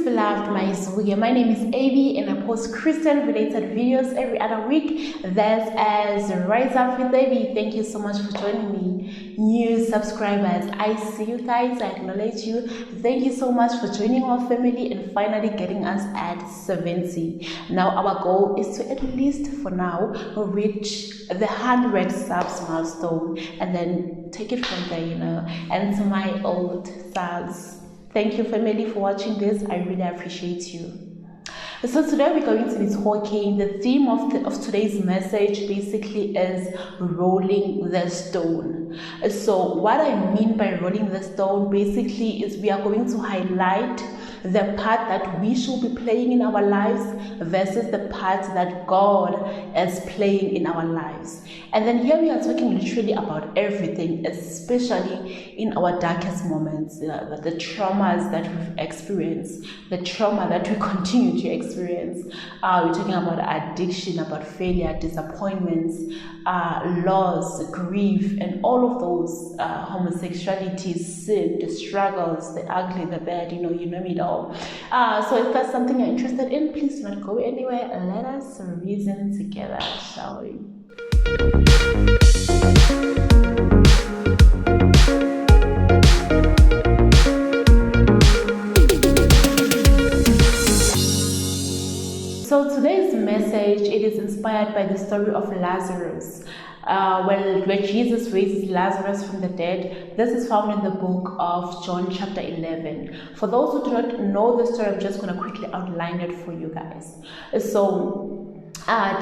beloved, my name is Avi and I post Christian related videos every other week. That's as Rise Up with Avi. Thank you so much for joining me. New subscribers, I see you guys, I acknowledge you. Thank you so much for joining our family and finally getting us at 70. Now our goal is to at least for now reach the 100 subs milestone and then take it from there, and to my old subs. Thank you, family, for watching this. I really appreciate you. So today we're going to be talking, the theme of today's message basically is rolling the stone. So what I mean by rolling the stone basically is we are going to highlight the part that we should be playing in our lives versus the part that God is playing in our lives. And then here we are talking literally about everything, especially in our darkest moments, the traumas that we've experienced, the trauma that we continue to experience. We're talking about addiction, about failure, disappointments, loss, grief, and all of those, homosexuality, sin, the struggles, the ugly, the bad, you know it all. So if that's something you're interested in, please do not go anywhere. Let us reason together, shall we? So today's message, it is inspired by the story of Lazarus. Where Jesus raises Lazarus from the dead. This is found in the book of John chapter 11. For those who do not know the story, I'm just going to quickly outline it for you guys. So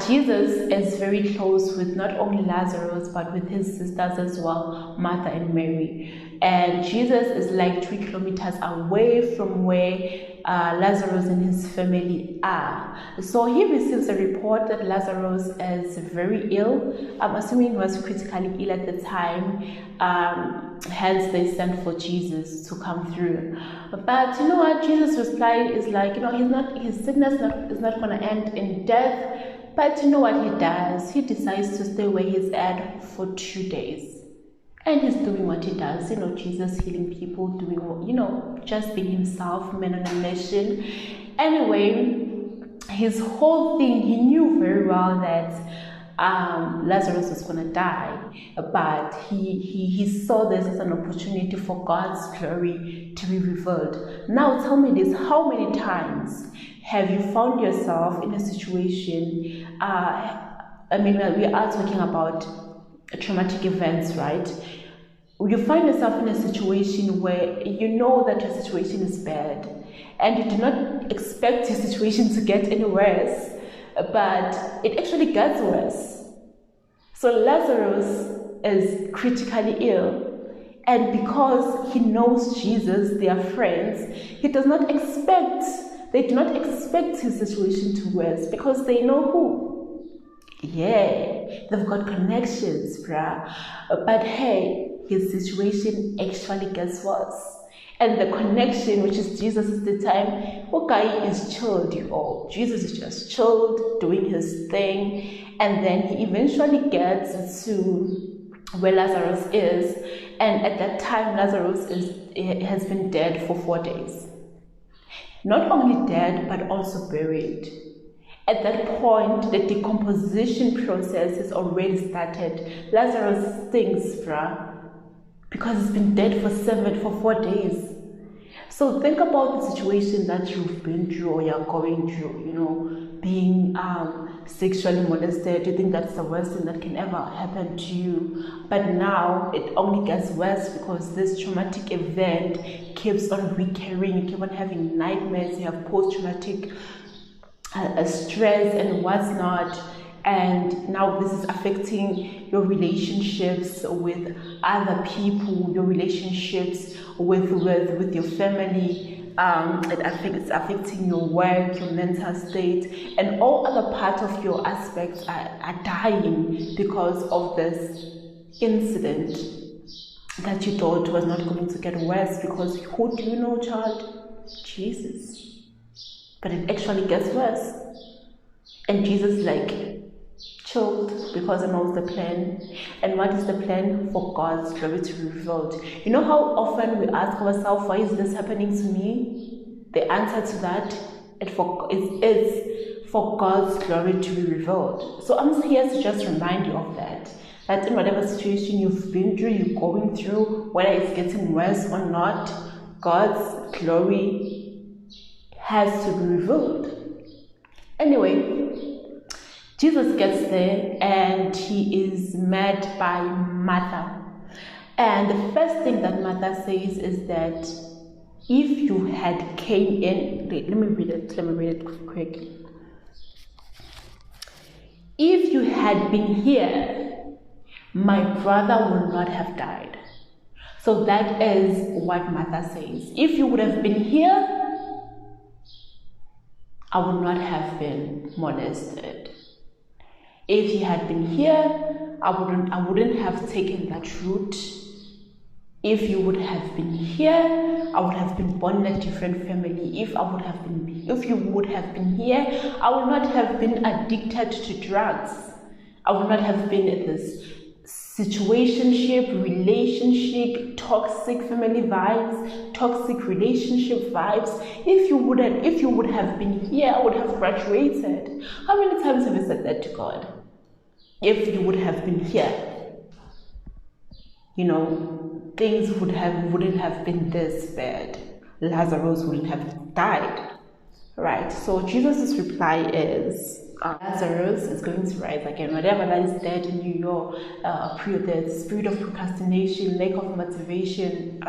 Jesus is very close with not only Lazarus but with his sisters as well, Martha and Mary. And Jesus is like 3 kilometers away from where Lazarus and his family are. So he receives a report that Lazarus is very ill. I'm assuming he was critically ill at the time. Hence they sent for Jesus to come through. But you know what? Jesus' reply is like, his sickness is not going to end in death. But you know what he does? He decides to stay where he's at for 2 days. And he's doing what he does, Jesus healing people, doing, just being himself, man on a mission. Anyway, his whole thing, he knew very well that Lazarus was going to die, but he saw this as an opportunity for God's glory to be revealed. Now tell me this, how many times have you found yourself in a situation, we are talking about traumatic events, right? You find yourself in a situation where you know that your situation is bad and you do not expect your situation to get any worse, but it actually gets worse. So Lazarus is critically ill, and because he knows Jesus, they are friends, they do not expect his situation to worse because they know who. Yeah, they've got connections, bruh. But hey, his situation actually gets worse. And the connection, which is Jesus at the time, okay, is chilled, Jesus is just chilled, doing his thing. And then he eventually gets to where Lazarus is. And at that time, Lazarus has been dead for 4 days. Not only dead, but also buried. At that point, the decomposition process has already started. Lazarus stinks, bruh, because he's been dead for 4 days. So think about the situation that you've been through or you're going through, being sexually molested. You think that's the worst thing that can ever happen to you. But now it only gets worse because this traumatic event keeps on recurring. You keep on having nightmares. You have post-traumatic stress and what's not, and now this is affecting your relationships with other people, your relationships with your family. It's affecting your work, your mental state, and all other parts of your aspects are dying because of this incident that you thought was not going to get worse. Because who do you know, child? Jesus. But it actually gets worse. And Jesus chilled because he knows the plan. And what is the plan? For God's glory to be revealed. You know how often we ask ourselves, why is this happening to me? the answer to that is for God's glory to be revealed. So I'm here to just remind you of that in whatever situation you've been through, you're going through, whether it's getting worse or not, God's glory has to be revealed. Anyway, Jesus gets there and he is met by Martha. And the first thing that Martha says is that if you had came in, let me read it quick. If you had been here, my brother would not have died. So that is what Martha says. If you would have been here, I would not have been molested. If he had been here, I wouldn't have taken that route. If you would have been here, I would have been born in a different family. If you would have been here, I would not have been addicted to drugs. I would not have been in this situationship, relationship, toxic family vibes, toxic relationship vibes. If you would have been here, I would have graduated. How many times have you said that to God? If you would have been here, things wouldn't have been this bad. Lazarus wouldn't have died. Right? So Jesus' reply is, Lazarus is going to rise again. Whatever that is dead in you, your the spirit of procrastination, lack of motivation,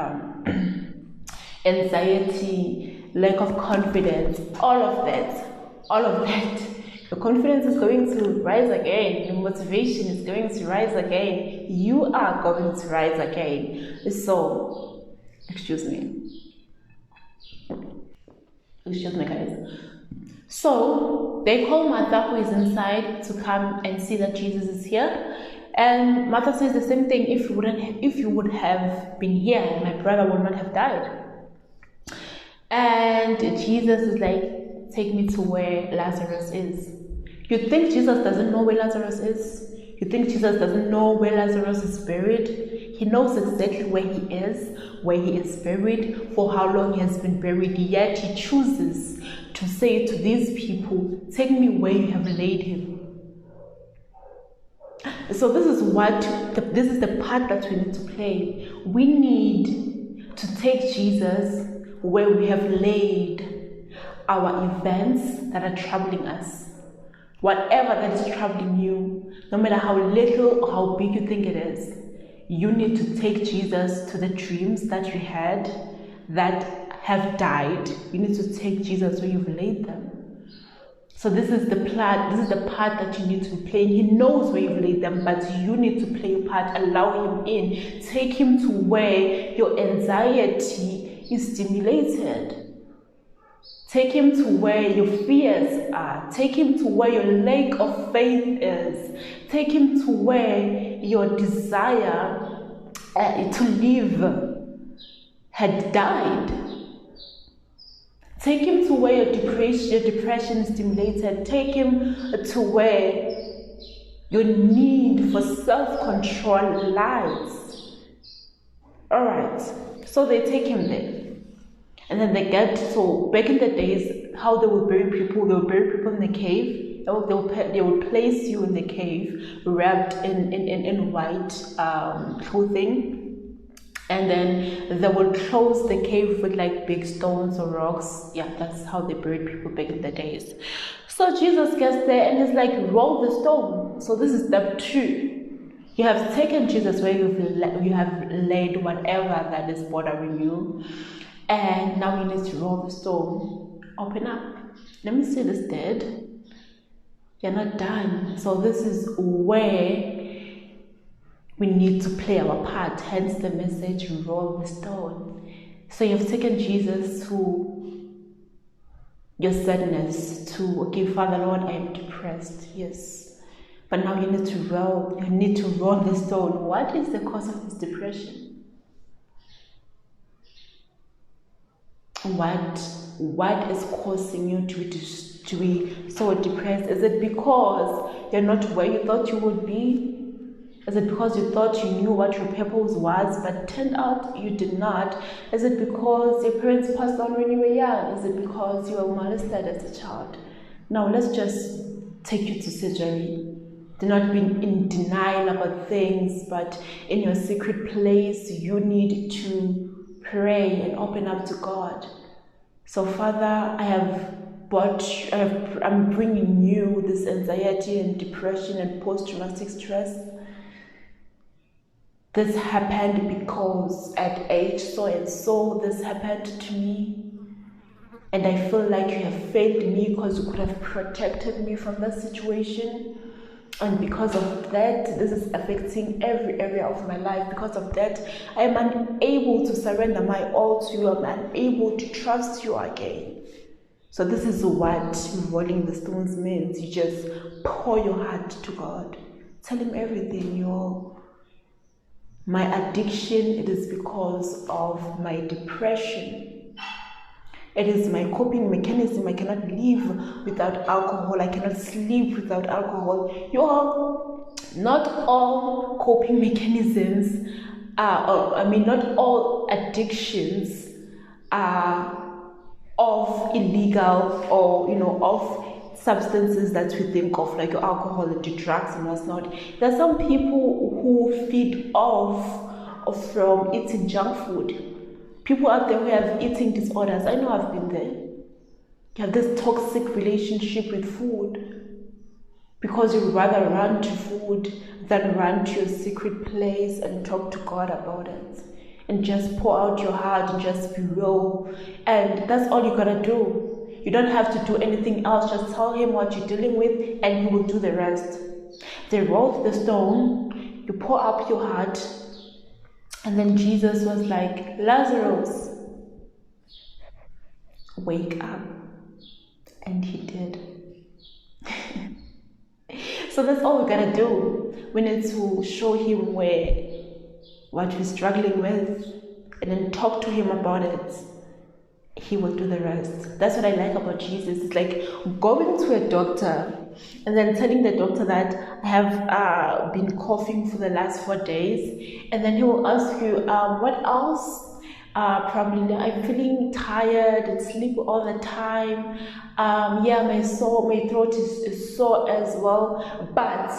anxiety, lack of confidence, all of that. Your confidence is going to rise again. Your motivation is going to rise again. You are going to rise again. So, excuse me guys. So they call Martha, who is inside, to come and see that Jesus is here. And Martha says the same thing. If you would have been here, my brother would not have died. And Jesus is like, take me to where Lazarus is. You think Jesus doesn't know where Lazarus is? You think Jesus doesn't know where Lazarus is buried? He knows exactly where he is buried, for how long he has been buried, yet he chooses to say to these people, take me where you have laid him. So this is the part that we need to play. We need to take Jesus where we have laid our events that are troubling us. Whatever that is troubling you, no matter how little or how big you think it is, you need to take Jesus to the dreams that you had that have died. You need to take Jesus where you've laid them. So this is the part that you need to be playing. He knows where you've laid them, but you need to play your part. Allow him in. Take him to where your anxiety is stimulated. Take him to where your fears are. Take him to where your lack of faith is. Take him to where your desire to live had died. Take him to where your depression is stimulated. Take him to where your need for self-control lies. Alright, so they take him there. And then so back in the days, how they would bury people in the cave. They would place you in the cave, wrapped in white clothing. And then they would close the cave with like big stones or rocks. Yeah, that's how they buried people back in the days. So Jesus gets there and he's like, roll the stone. So this is step 2. You have taken Jesus where you have laid whatever that is bothering you. And now you need to roll the stone. Open up. Let me see this dead. You're not done. So this is where we need to play our part. Hence the message, roll the stone. So you've taken Jesus to your sadness, to, okay, Father Lord, I am depressed. Yes. But now you need to roll the stone. What is the cause of this depression? What is causing you to be so depressed? Is it because you're not where you thought you would be? Is it because you thought you knew what your purpose was, but turned out you did not? Is it because your parents passed on when you were young? Is it because you were molested as a child? Now let's just take you to surgery. Do not be in denial about things, but in your secret place, you need to pray and open up to God. So Father, I'm bringing you this anxiety and depression and post-traumatic stress. This happened because at age so and so, this happened to me. And I feel like you have failed me because you could have protected me from that situation. And because of that, this is affecting every area of my life. Because of that, I am unable to surrender my all to you. I'm unable to trust you again. So this is what rolling the stones means. You just pour your heart to God. Tell him everything. My addiction, it is because of my depression. It is my coping mechanism. I cannot live without alcohol. I cannot sleep without alcohol. Not all coping mechanisms not all addictions are of illegal or, of substances that we think of, like alcohol and drugs and what's not. There are some people who feed off from eating junk food. People out there who have eating disorders. I know I've been there. You have this toxic relationship with food because you'd rather run to food than run to your secret place and talk to God about it and just pour out your heart and just be real. And that's all you gotta do. You don't have to do anything else. Just tell him what you're dealing with and he will do the rest. They rolled the stone, you pour up your heart, and then Jesus was like, Lazarus, wake up. And he did. So that's all we gotta do. We need to show him what we're struggling with and then talk to him about it. He will do the rest. That's what I like about Jesus. It's like going to a doctor and then telling the doctor that I have been coughing for the last 4 days, and then he will ask you, what else? Probably I'm feeling tired and sleepy all the time. My throat is sore as well. But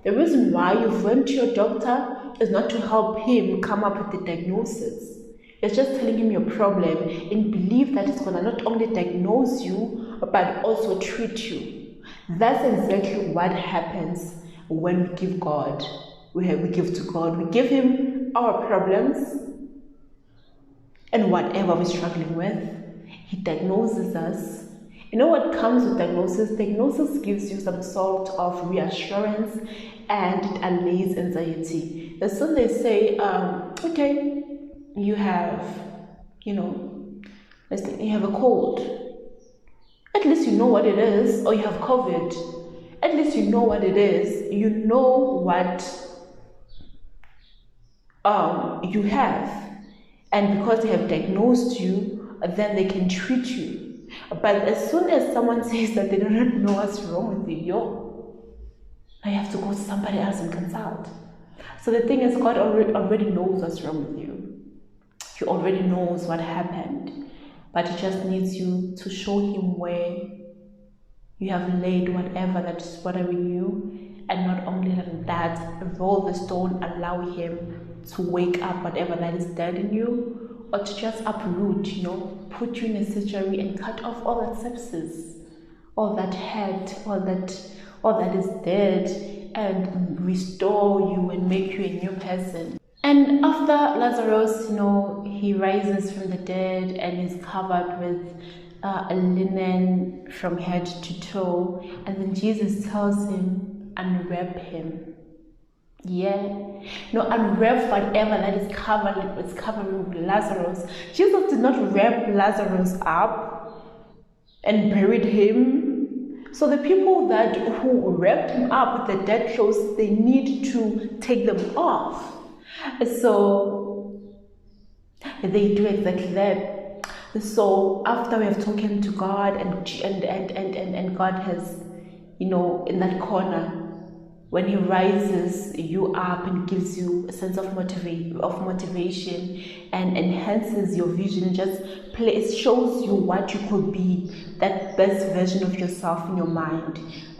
the reason why you've went to your doctor is not to help him come up with the diagnosis. It's just telling him your problem and believe that it's going to not only diagnose you, but also treat you. That's exactly what happens when we give God. We give to God. We give him our problems and whatever we're struggling with. He diagnoses us. You know what comes with diagnosis? Diagnosis gives you some sort of reassurance and it allays anxiety. As soon as they say, okay, you have, let's say you have a cold. At least you know what it is, or you have COVID. At least you know what it is. You know what you have. And because they have diagnosed you, then they can treat you. But as soon as someone says that they do not know what's wrong with you, I have to go to somebody else and consult. So the thing is, God already knows what's wrong with you. He already knows what happened, but he just needs you to show him where you have laid whatever that is bothering you, and not only that, roll the stone, allow him to wake up whatever that is dead in you, or to just uproot, put you in a surgery and cut off all that sepsis, all that hurt, all that is dead, and restore you and make you a new person. And after Lazarus, he rises from the dead and is covered with a linen from head to toe. And then Jesus tells him, unwrap him. Unwrap whatever that is covering Lazarus. Jesus did not wrap Lazarus up and buried him. So the people who wrapped him up with the dead clothes, they need to take them off. So they do exactly that. So after we have spoken to God and God has, in that corner when he rises you up and gives you a sense of motivation and enhances your vision, just shows you what you could be, that best version of yourself in your mind.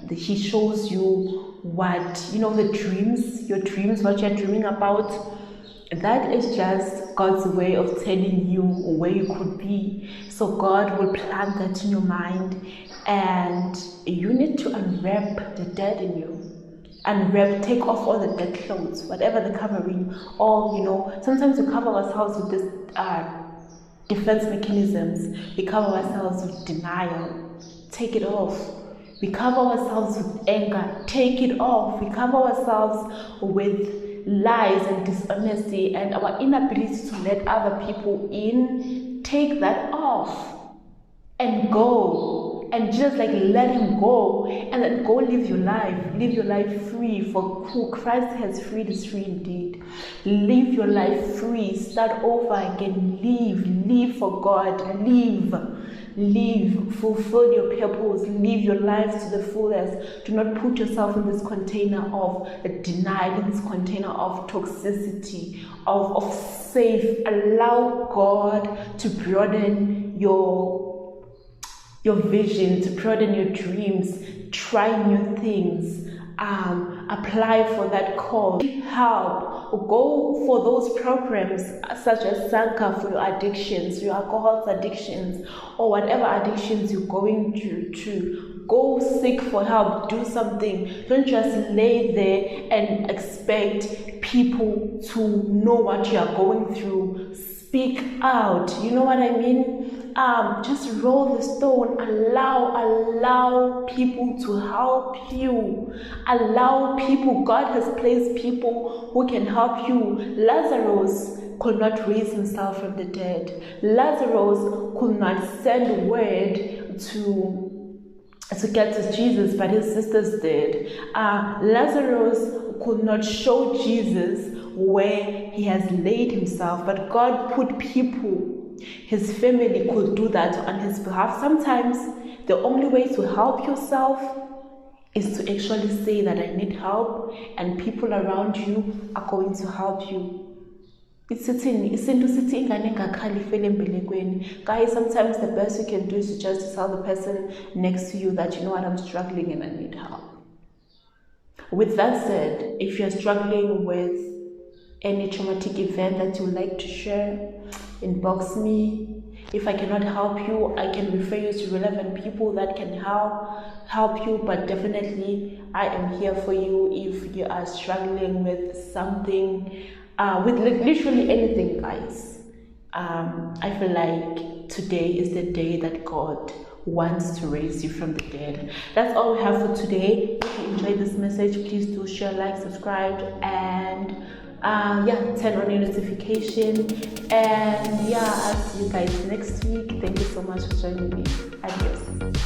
He shows you what, the dreams, your dreams, what you're dreaming about. That is just God's way of telling you where you could be. So God will plant that in your mind, and you need to unwrap the dead in you. Unwrap, take off all the dead clothes, whatever the covering, all, sometimes we cover ourselves with this defense mechanisms. We cover ourselves with denial. Take it off. We cover ourselves with anger. Take it off. We cover ourselves with lies and dishonesty and our inability to let other people in. Take that off and go. And just let him go, and then go live your life free, for who Christ has freed is free indeed. Live your life free, start over again, live for God, live, fulfill your purpose, live your life to the fullest. Do not put yourself in this container of denial, in this container of toxicity, of safe. Allow God to broaden your vision, to broaden your dreams. Try new things, apply for that call, help, go for those programs such as Sanka for your addictions, your alcohol addictions, or whatever addictions you're going through. Go seek for help, do something. Don't just lay there and expect people to know what you are going through. Speak out, you know what I mean? Just roll the stone. Allow people to help you. Allow people. God has placed people who can help you. Lazarus could not raise himself from the dead. Lazarus could not send word to get to Jesus, but his sisters did. Lazarus could not show Jesus where he has laid himself, but God put people. His family could do that on his behalf. Sometimes the only way to help yourself is to actually say that I need help, and people around you are going to help you. Guys, sometimes the best you can do is just tell the person next to you that, you know what, I'm struggling and I need help. With that said, if you're struggling with any traumatic event that you would like to share, inbox me. If I cannot help you, I can refer you to relevant people that can help you, but definitely I am here for you if you are struggling with something, with literally anything, guys. I feel like today is the day that God wants to raise you from the dead. That's all we have for today. If you enjoyed this message, please do share, like, subscribe, and turn on your notification. And I'll see you guys next week. Thank you so much for joining me. Adios.